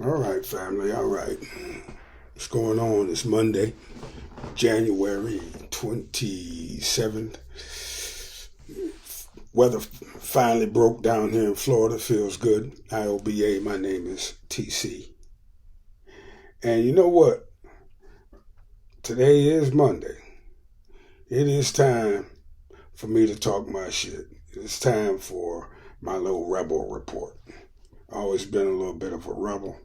All right, family. All right. What's going on? It's Monday, January 27th. Weather finally broke down here in Florida. Feels good. IOBA. My name is TC. And you know what? Today is Monday. It is time for me to talk my shit. It's time for my little rebel report. Always been a little bit of a rebel.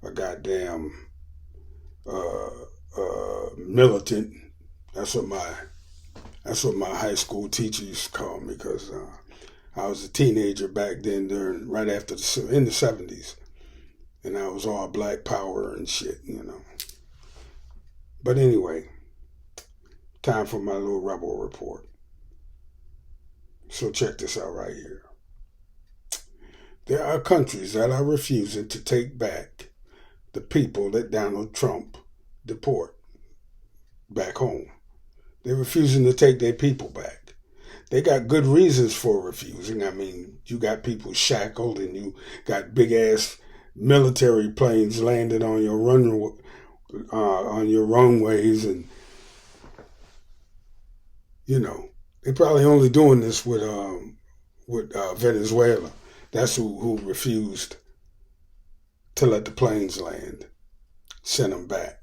A goddamn militant. That's what my high school teacher used to call me because I was a teenager back then, right after in the 70s, and I was all Black Power and shit. But anyway, time for my little rebel report. So check this out right here. There are countries that are refusing to take back the people that Donald Trump deport back home. They're refusing to take their people back. They got good reasons for refusing. I mean, you got people shackled and you got big ass military planes landed on your runways, and they probably only doing this with Venezuela. That's who refused to let the planes land, send them back.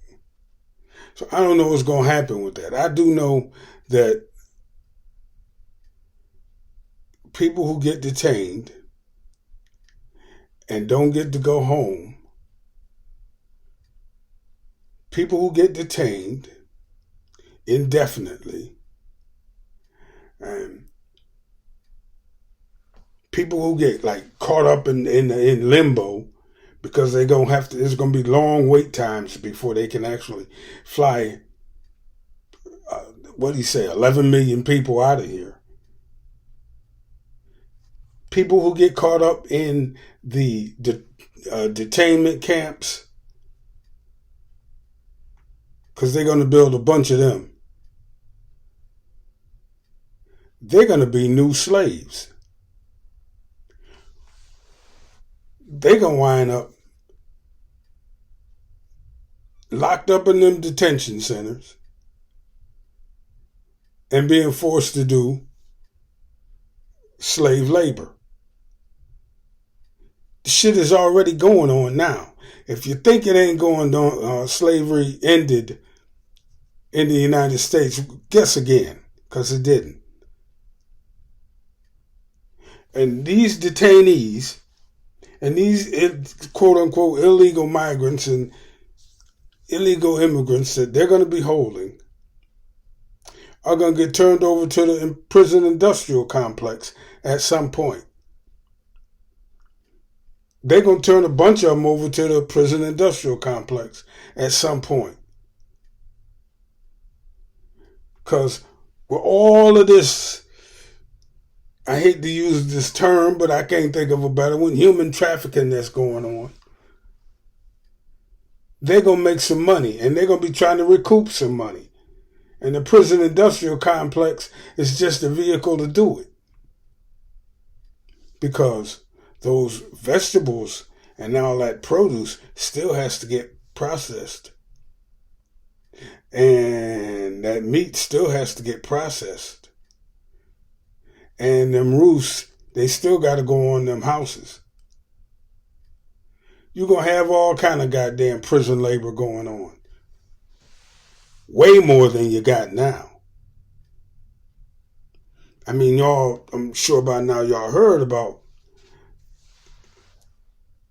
So I don't know what's going to happen with that. I do know that people who get detained and don't get to go home, people who get detained indefinitely, and people who get caught up in limbo, because they're gonna have to. There's gonna be long wait times before they can actually fly. 11 million people out of here. People who get caught up in the detainment camps, because they're gonna build a bunch of them. They're gonna be new slaves. They're gonna wind up locked up in them detention centers and being forced to do slave labor. The shit is already going on now. If you think it ain't going on, slavery ended in the United States, guess again, because it didn't. And these detainees and these quote unquote illegal migrants and illegal immigrants that they're going to be holding are going to get turned over to the prison industrial complex at some point. They're going to turn a bunch of them over to the prison industrial complex at some point. Because with all of this, I hate to use this term, but I can't think of a better one, human trafficking that's going on, they're going to make some money, and they're going to be trying to recoup some money. And the prison industrial complex is just a vehicle to do it. Because those vegetables and all that produce still has to get processed. And that meat still has to get processed. And them roofs, they still got to go on them houses. You're going to have all kind of goddamn prison labor going on. Way more than you got now. I mean, y'all, I'm sure by now y'all heard about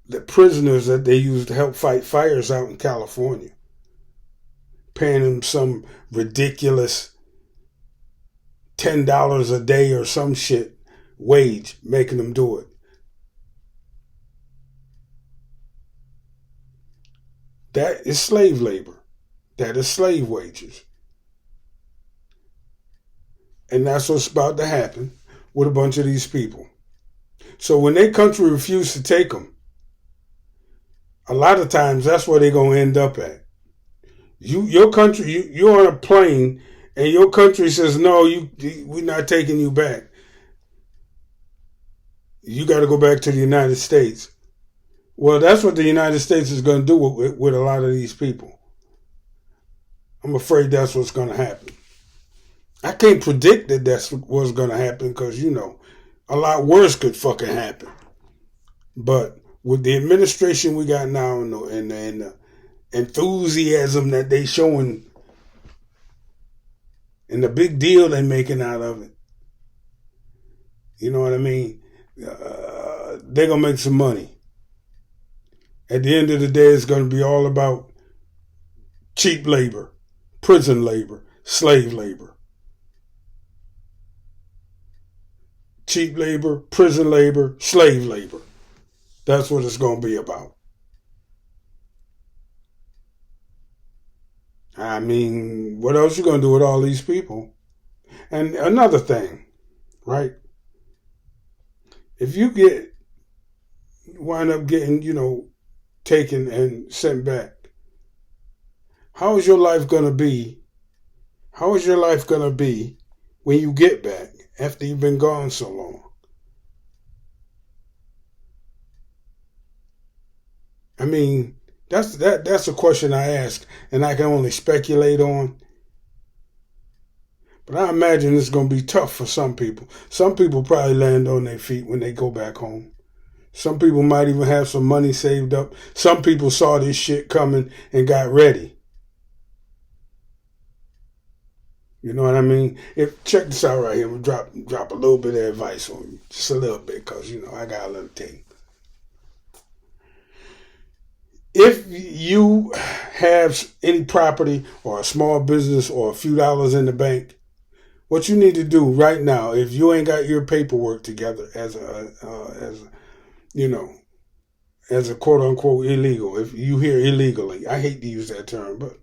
the prisoners that they used to help fight fires out in California. Paying them some ridiculous $10 a day or some shit wage, making them do it. That is slave labor. That is slave wages. And that's what's about to happen with a bunch of these people. So when their country refused to take them, a lot of times that's where they're going to end up at. Your country, you're on a plane and your country says, no, we're not taking you back. You got to go back to the United States. Well, that's what the United States is going to do with a lot of these people. I'm afraid that's what's going to happen. I can't predict that that's what's going to happen because, a lot worse could fucking happen. But with the administration we got now and the enthusiasm that they showing and the big deal they making out of it, you know what I mean? They're going to make some money. At the end of the day, it's going to be all about cheap labor, prison labor, slave labor. Cheap labor, prison labor, slave labor. That's what it's going to be about. I mean, what else you going to do with all these people? And another thing, right? If you wind up getting, taken and sent back, how is your life going to be? How is your life going to be when you get back after you've been gone so long? I mean, that's a question I ask, and I can only speculate on. But I imagine it's going to be tough for some people. Some people probably land on their feet when they go back home. Some people might even have some money saved up. Some people saw this shit coming and got ready. You know what I mean? Check this out right here. We'll drop a little bit of advice on you. Just a little bit, because, I got a little thing. If you have any property or a small business or a few dollars in the bank, what you need to do right now, if you ain't got your paperwork together as a quote unquote illegal, if you here illegally, I hate to use that term, but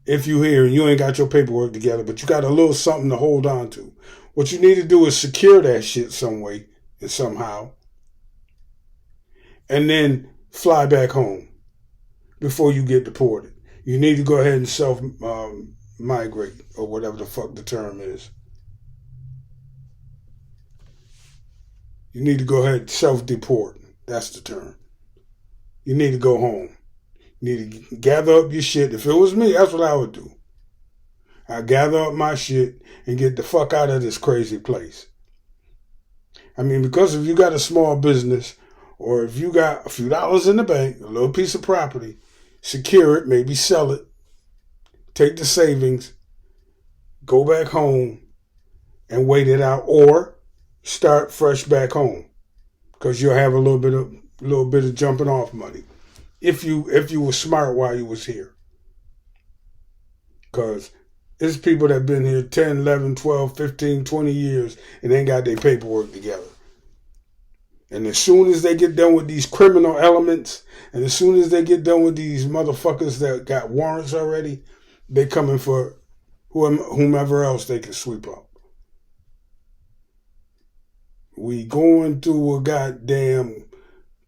if you here and you ain't got your paperwork together, but you got a little something to hold on to, what you need to do is secure that shit some way and somehow, and then fly back home before you get deported. You need to go ahead and self-migrate, or whatever the fuck the term is. You need to go ahead and self-deport. That's the term. You need to go home. You need to gather up your shit. If it was me, that's what I would do. I'd gather up my shit and get the fuck out of this crazy place. I mean, because if you got a small business, or if you got a few dollars in the bank, a little piece of property, secure it, maybe sell it, take the savings, go back home and wait it out, or start fresh back home, because you'll have a little bit of jumping off money if you were smart while you was here. Because there's people that been here 10, 11, 12, 15, 20 years and ain't got their paperwork together. And as soon as they get done with these criminal elements, and as soon as they get done with these motherfuckers that got warrants already, they coming for whomever else they can sweep up. We going through a goddamn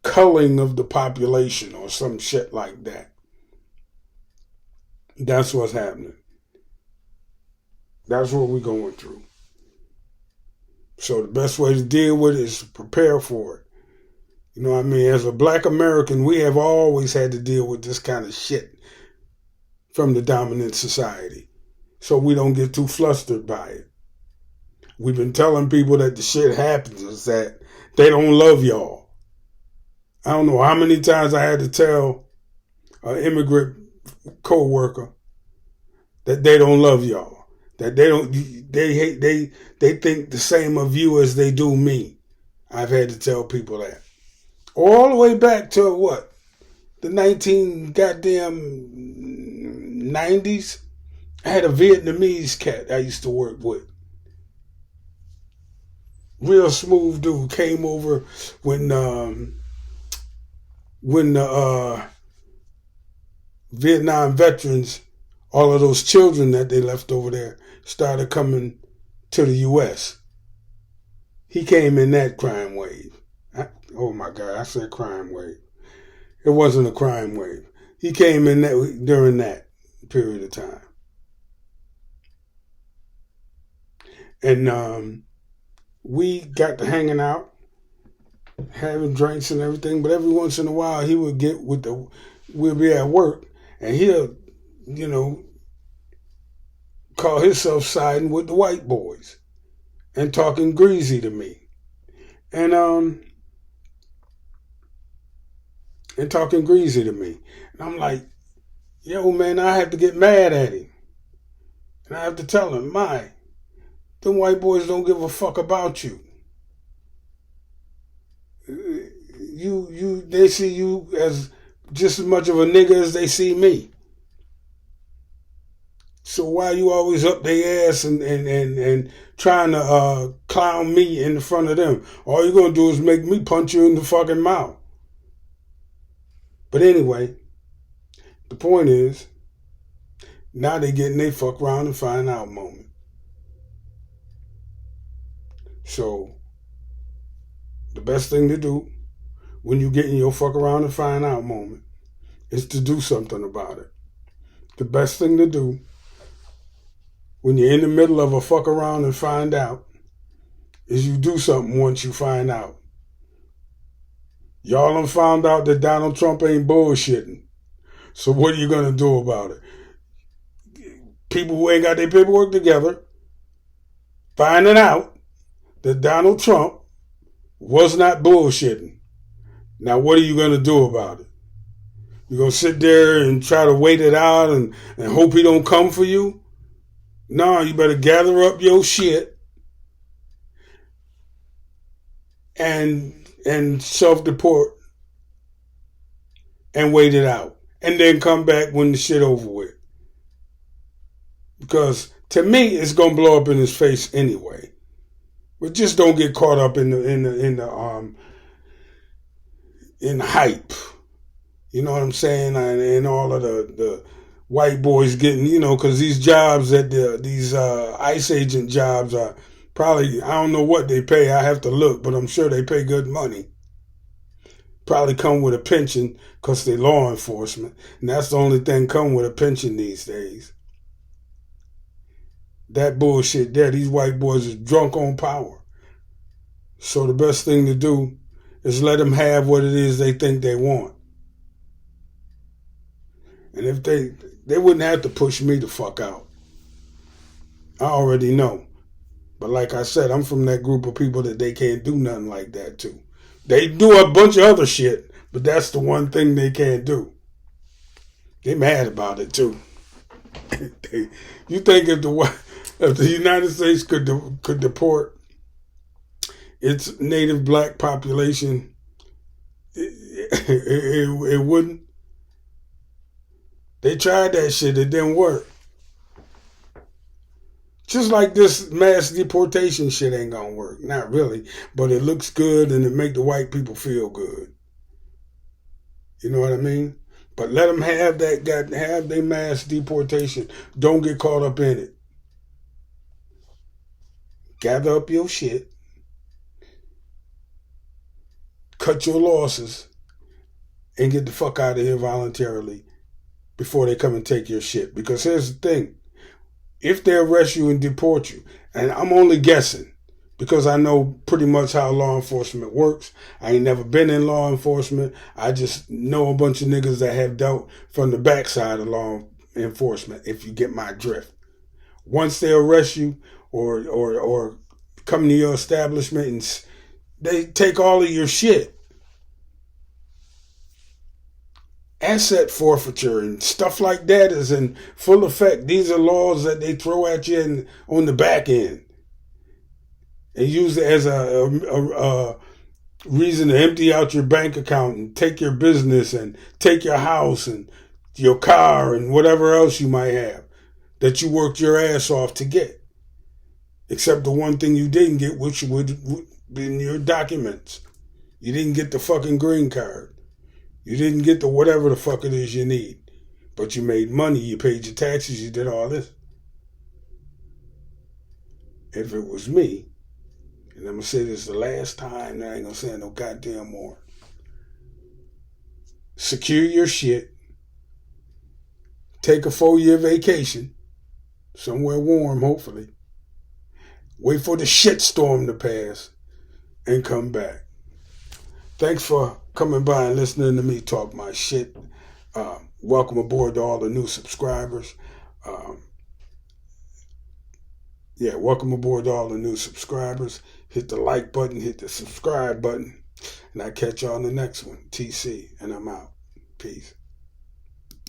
culling of the population or some shit like that. That's what's happening. That's what we're going through. So the best way to deal with it is to prepare for it. You know what I mean? As a black American, we have always had to deal with this kind of shit from the dominant society. So we don't get too flustered by it. We've been telling people that the shit happens is that they don't love y'all. I don't know how many times I had to tell an immigrant co-worker that they don't love y'all. That they think the same of you as they do me. I've had to tell people that. All the way back to what? The 90s. I had a Vietnamese cat I used to work with. Real smooth dude, came over when the Vietnam veterans, all of those children that they left over there, started coming to the U.S. He came in that crime wave. Oh my God, I said crime wave. It wasn't a crime wave. He came in that during that period of time. And we got to hanging out. having drinks and everything. But every once in a while, he would get with the. We'll be at work, and he'll, you know, call himself siding with the white boys and talking greasy to me, and talking greasy to me, and I'm like, yo, man, I have to get mad at him, and I have to tell him, them white boys don't give a fuck about you. They see you as just as much of a nigga as they see me. So why you always up their ass and trying to clown me in the front of them? All you're gonna do is make me punch you in the fucking mouth. But anyway, the point is, now they getting they fuck around and find out moment. So the best thing to do when you get in your fuck around and find out moment is to do something about it. The best thing to do when you're in the middle of a fuck around and find out is you do something once you find out. Y'all done found out that Donald Trump ain't bullshitting. So what are you going to do about it? People who ain't got their paperwork together finding out that Donald Trump was not bullshitting. Now what are you going to do about it? You going to sit there and try to wait it out and hope he don't come for you? No, you better gather up your shit and self-deport and wait it out. And then come back when the shit over with. Because to me, it's going to blow up in his face anyway. But just don't get caught up in the hype. You know what I'm saying? And all of the white boys getting, because these jobs these ICE agent jobs are probably, I don't know what they pay. I have to look, but I'm sure they pay good money. Probably come with a pension because they law enforcement. And that's the only thing come with a pension these days. That bullshit there, these white boys are drunk on power. So the best thing to do is let them have what it is they think they want. And if they wouldn't have to push me the fuck out. I already know. But like I said, I'm from that group of people that they can't do nothing like that to. They do a bunch of other shit, but that's the one thing they can't do. They mad about it too. You think if the United States could deport its native black population, it wouldn't? They tried that shit, it didn't work. Just like this mass deportation shit ain't gonna work. Not really, but it looks good and it make the white people feel good. You know what I mean? But let them have their mass deportation. Don't get caught up in it. Gather up your shit. Cut your losses. And get the fuck out of here voluntarily before they come and take your shit. Because here's the thing. If they arrest you and deport you, and I'm only guessing because I know pretty much how law enforcement works. I ain't never been in law enforcement. I just know a bunch of niggas that have dealt from the backside of law enforcement, if you get my drift. Once they arrest you or come to your establishment and they take all of your shit, asset forfeiture and stuff like that is in full effect. These are laws that they throw at you on the back end and use it as a reason to empty out your bank account and take your business and take your house and your car and whatever else you might have that you worked your ass off to get. Except the one thing you didn't get, which would be in your documents. You didn't get the fucking green card. You didn't get the whatever the fuck it is you need. But you made money, you paid your taxes, you did all this. If it was me, and I'm going to say this the last time, and I ain't going to say no goddamn more. Secure your shit. Take a 4-year vacation. Somewhere warm, hopefully. Wait for the shitstorm to pass and come back. Thanks for coming by and listening to me talk my shit. Welcome aboard to all the new subscribers. Welcome aboard to all the new subscribers. Hit the like button, hit the subscribe button, and I'll catch y'all on the next one. TC, and I'm out. Peace.